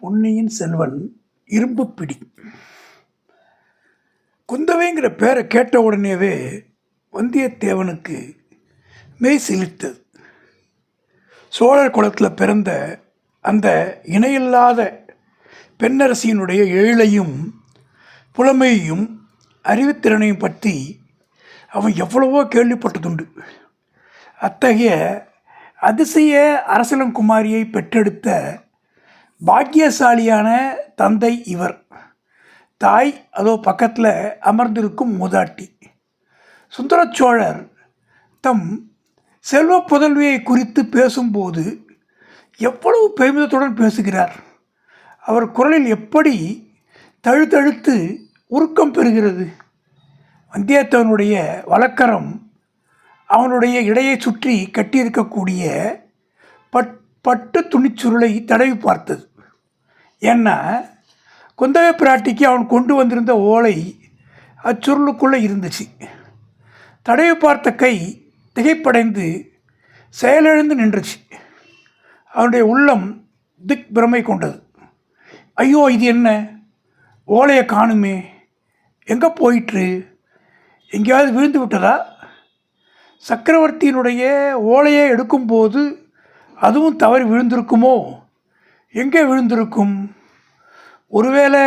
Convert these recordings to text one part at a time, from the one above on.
பொன்னியின் செல்வன் இரும்பு பிடி. குந்தவைங்கிற பேரை கேட்ட உடனேவே வந்தியத்தேவனுக்கு மெய் சிலிர்த்தது. சோழர் குலத்தில் பிறந்த அந்த இணையில்லாத பெண்ணரசியினுடைய ஏழையும் புலமையையும் அறிவுத்திறனையும் பற்றி அவன் எவ்வளவோ கேள்விப்பட்டதுண்டு. அத்தகைய அதிசய அரசலங்குமாரியை பெற்றெடுத்த பாக்கியசாலியான தந்தை இவர். தாய் அதோ பக்கத்தில் அமர்ந்திருக்கும் மூதாட்டி. சுந்தர சோழர் தம் செல்வ புதல்வியை குறித்து பேசும்போது எவ்வளவு பெருமிதத்துடன் பேசுகிறார். அவர் குரலில் எப்படி தழுத்தழுத்து உருக்கம் பெறுகிறது. வந்தியத்தேவனுடைய வழக்கரம் அவனுடைய இடையை சுற்றி கட்டியிருக்கக்கூடிய பட்டு துணிச்சுருளை தடவி பார்த்தது. ஏன்னா குந்தவை பிராட்டிக்கு அவன் கொண்டு வந்திருந்த ஓலை அச்சுருளுக்குள்ளே இருந்துச்சு. தடவி பார்த்த கை திகைப்படைந்து செயலிழந்து நின்றுச்சு. அவனுடைய உள்ளம் திக் பிரமை கொண்டது. ஐயோ, இது என்ன? ஓலையை காணுமே, எங்கே போயிற்று? எங்கேயாவது விழுந்து விட்டதா? சக்கரவர்த்தியினுடைய ஓலையை எடுக்கும்போது அதுவும் தவறி விழுந்திருக்குமோ? எங்கே விழுந்திருக்கும்? ஒருவேளை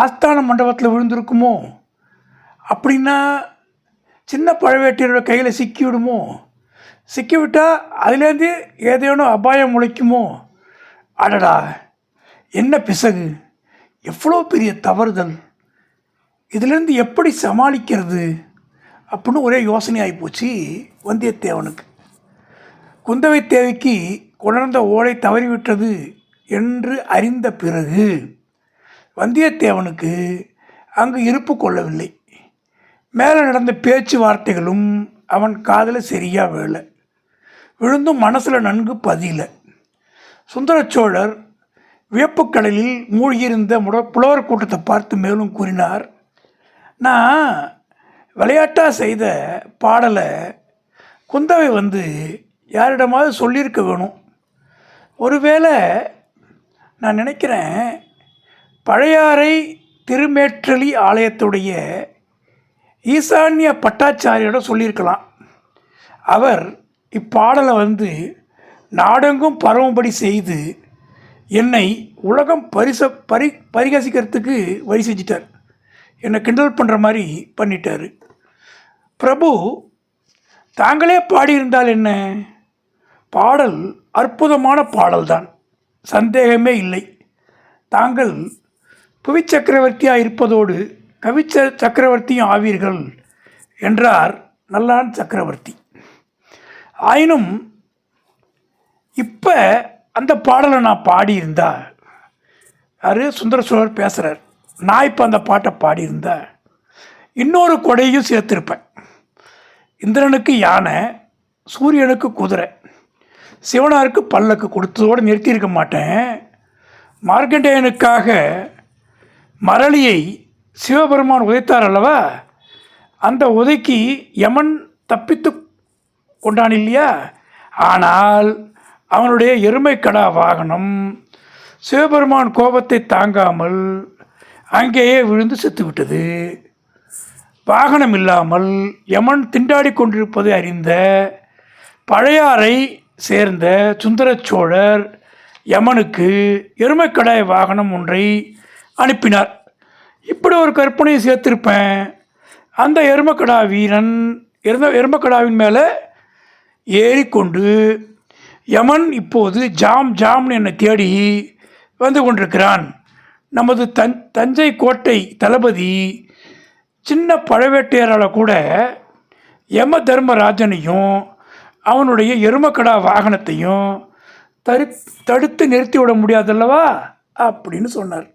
ஆஸ்தான மண்டபத்தில் விழுந்திருக்குமோ? அப்படின்னா சின்ன பழவேட்டையரோட கையில் சிக்கிவிடுமோ? சிக்கிவிட்டால் அதுலேருந்து ஏதேனும் அபாயம் முளைக்குமோ? அடடா, என்ன பிசகு! எவ்வளோ பெரிய தவறுதல்! இதிலேருந்து எப்படி சமாளிக்கிறது அப்படின்னு ஒரே யோசனை ஆகிப்போச்சு வந்தியத்தேவனுக்கு. குந்தவை தேவிக்கு கொணர்ந்த ஓலை தவறிவிட்டது என்று அறிந்த பிறகு வந்தியத்தேவனுக்கு அங்கு இருப்பு கொள்ளவில்லை. மேலே நடந்த பேச்சுவார்த்தைகளும் அவன் காதில் சரியாக வேலை விழுந்தும் மனசில் நன்கு பதியல. சுந்தர சோழர் வியப்புக்கடலில் மூழ்கியிருந்த புலவர் கூட்டத்தை பார்த்து மேலும் கூறினார், நான் விளையாட்டாக செய்த பாடலை குந்தவை யாரிடமாவது சொல்லியிருக்க வேணும். ஒருவேளை நான் நினைக்கிறேன், பழையாறை திருமேற்றலி ஆலயத்துடைய ஈசான்ய பட்டாச்சாரியோட சொல்லியிருக்கலாம். அவர் இப்பாடலை நாடெங்கும் பரவும்படி செய்து என்னை உலகம் பரிகசிக்கிறதுக்கு வழி செஞ்சிட்டார். என்னை கிண்டல் பண்ணுற மாதிரி பண்ணிட்டார். பிரபு, தாங்களே பாடியிருந்தால் என்ன? பாடல் அற்புதமான பாடல்தான், சந்தேகமே இல்லை. தாங்கள் புவி சக்கரவர்த்தியாக இருப்பதோடு கவி சக்கரவர்த்தியும் ஆவீர்கள் என்றார் நல்லான் சக்கரவர்த்தி. ஆயினும் இப்போ அந்த பாடலை நான் பாடியிருந்தா, யார்? சுந்தர சோழர் பேசுகிறார். நான் இப்போ அந்த பாட்டை பாடியிருந்தா இன்னொரு கொடையும் சேர்த்துருப்பேன். இந்திரனுக்கு யானை, சூரியனுக்கு குதிரை, சிவனாருக்கு பல்லக்கு கொடுத்ததோடு நிறுத்தியிருக்க மாட்டேன். மார்க்கண்டேயனுக்காக மரளியை சிவபெருமான் உதைத்தார் அல்லவா? அந்த உதைக்கு யமன் தப்பித்து கொண்டான் இல்லையா? ஆனால் அவனுடைய எருமைக்கடா வாகனம் சிவபெருமான் கோபத்தை தாங்காமல் அங்கேயே விழுந்து செத்துவிட்டது. வாகனம் இல்லாமல் யமன் திண்டாடி கொண்டிருப்பதை அறிந்த பழையாறை சேர்ந்த சுந்தர சோழர் யமனுக்கு எருமைக்கடாய் வாகனம் ஒன்றை அனுப்பினார். இப்படி ஒரு கற்பனையை சேர்த்திருப்பேன். அந்த எருமைக்கடா வீரன் எருமைக்கடாவின் மேலே ஏறிக்கொண்டு யமன் இப்போது ஜாம்னு என்னை தேடி வந்து கொண்டிருக்கிறான். நமது தஞ்சை கோட்டை தளபதி சின்ன பழவேட்டையரால் கூட யம தர்மராஜனையும் அவனுடைய எருமைக்கடா வாகனத்தையும் தடுத்து நிறுத்திவிட முடியாதல்லவா அப்படின்னு சொன்னார்.